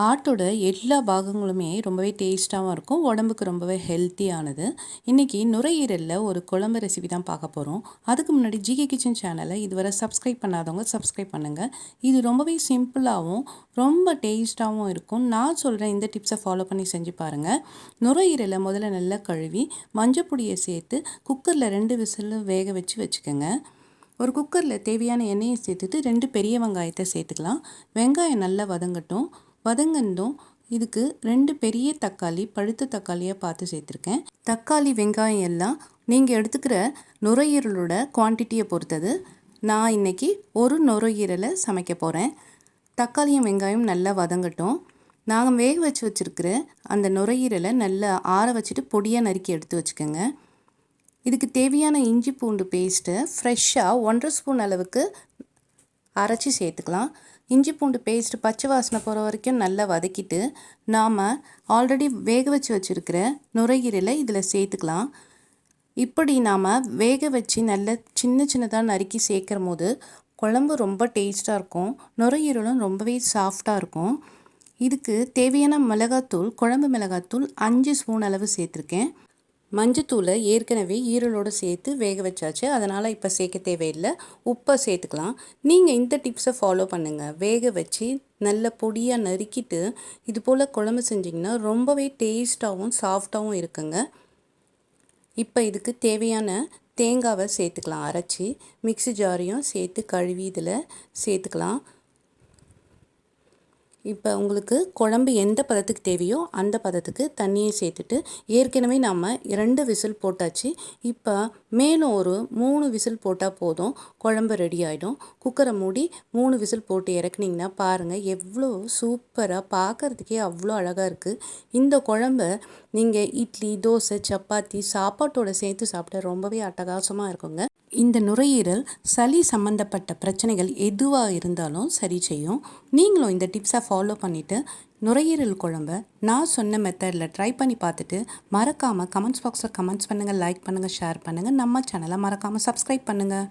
ஆட்டோட எல்லா பாகங்களுமே ரொம்பவே டேஸ்ட்டாகவும் இருக்கும், உடம்புக்கு ரொம்பவே ஹெல்த்தியானது. இன்றைக்கி நுரையீரலில் ஒரு குழம்பு ரெசிபி தான் பார்க்க போகிறோம். அதுக்கு முன்னாடி ஜிகே கிச்சன் சேனலை இதுவரை சப்ஸ்கிரைப் பண்ணாதவங்க சப்ஸ்கிரைப் பண்ணுங்கள். இது ரொம்பவே சிம்பிளாகவும் ரொம்ப டேஸ்ட்டாகவும் இருக்கும். நான் சொல்கிறேன், இந்த டிப்ஸை ஃபாலோ பண்ணி செஞ்சு பாருங்கள். நுரையீரலை முதல்ல நல்லா கழுவி மஞ்சப்பொடியை சேர்த்து குக்கரில் 2 விசில் வேக வச்சுக்கோங்க. ஒரு குக்கரில் தேவையான எண்ணெயை சேர்த்துட்டு 2 பெரிய வெங்காயத்தை சேர்த்துக்கலாம். வெங்காயம் நல்லா வதங்கட்டும். வதங்கண்டும் இதுக்கு 2 பெரிய தக்காளி, பழுத்த தக்காளியாக பார்த்து சேர்த்துருக்கேன். தக்காளி வெங்காயம் எல்லாம் நீங்கள் எடுத்துக்கிற நுரையீரலோட குவான்டிட்டியை பொறுத்தது. நான் இன்றைக்கி ஒரு நுரையீரலை சமைக்க போகிறேன். தக்காளியும் வெங்காயம் நல்லா வதங்கட்டும். நாங்கள் வேக வச்சுருக்கிற அந்த நுரையீரலை நல்லா ஆற வச்சுட்டு பொடியாக நறுக்கி எடுத்து வச்சுக்கோங்க. இதுக்கு தேவையான இஞ்சி பூண்டு பேஸ்ட்டை ஃப்ரெஷ்ஷாக 1.5 ஸ்பூன் அளவுக்கு அரைச்சி சேர்த்துக்கலாம். இஞ்சி பூண்டு பேஸ்ட்டு பச்சை வாசனை போகிற வரைக்கும் நல்லா வதக்கிட்டு நாம் ஆல்ரெடி வேக வச்சுருக்கிற நுரையீரலை இதில் சேர்த்துக்கலாம். இப்படி நாம் வேக வச்சு நல்ல சின்னதாக நறுக்கி சேர்க்குற போது குழம்பு ரொம்ப டேஸ்ட்டாக இருக்கும். நுரையீரலும் ரொம்பவே சாஃப்டாக இருக்கும். இதுக்கு தேவையான மிளகாத்தூள், குழம்பு மிளகாத்தூள் 5 ஸ்பூன் அளவு சேர்த்துருக்கேன். மஞ்சத்தூளை ஏற்கனவே ஈரலோடு சேர்த்து வேக வச்சாச்சு, அதனால் இப்போ சேர்க்க தேவையில்லை. உப்பை சேர்த்துக்கலாம். நீங்கள் இந்த டிப்ஸை ஃபாலோ பண்ணுங்கள். வேக வச்சு நல்ல பொடியாக நறுக்கிட்டு இது போல் குழம்பு செஞ்சிங்கன்னா ரொம்பவே டேஸ்ட்டாகவும் சாஃப்டாகவும் இருக்குங்க. இப்போ இதுக்கு தேவையான தேங்காவை சேர்த்துக்கலாம். அரைச்சி மிக்ஸி ஜாரையும் சேர்த்து கழுவி இதில் சேர்த்துக்கலாம். இப்போ உங்களுக்கு குழம்பு எந்த பதத்துக்கு தேவையோ அந்த பதத்துக்கு தண்ணியை சேர்த்துட்டு ஏற்கனவே நம்ம 2 விசில் போட்டாச்சு. இப்போ மேலும் ஒரு 3 விசில் போட்டால் போதும், குழம்பு ரெடி ஆகிடும். குக்கரை மூடி 3 விசில் போட்டு இறக்குனிங்கன்னா பாருங்கள் எவ்வளோ சூப்பராக, பார்க்குறதுக்கே அவ்வளோ அழகாக இருக்குது. இந்த குழம்பை நீங்கள் இட்லி, தோசை, சப்பாத்தி சாப்பாட்டோடு சேர்த்து சாப்பிட ரொம்பவே அட்டகாசமாக இருக்குங்க. இந்த நுரையீரல் சளி சம்மந்தப்பட்ட பிரச்சனைகள் எதுவாக இருந்தாலும் சரி செய்யும். நீங்களும் இந்த டிப்ஸை ஃபாலோ பண்ணிவிட்டு நுரையீரல் குழம்பை நான் சொன்ன மெத்தடில் ட்ரை பண்ணி பார்த்துட்டு மறக்காமல் கமெண்ட்ஸ் பாக்ஸில் கமெண்ட்ஸ் பண்ணுங்கள், லைக் பண்ணுங்கள், ஷேர் பண்ணுங்கள். நம்ம சேனலை மறக்காமல் சப்ஸ்கிரைப் பண்ணுங்கள்.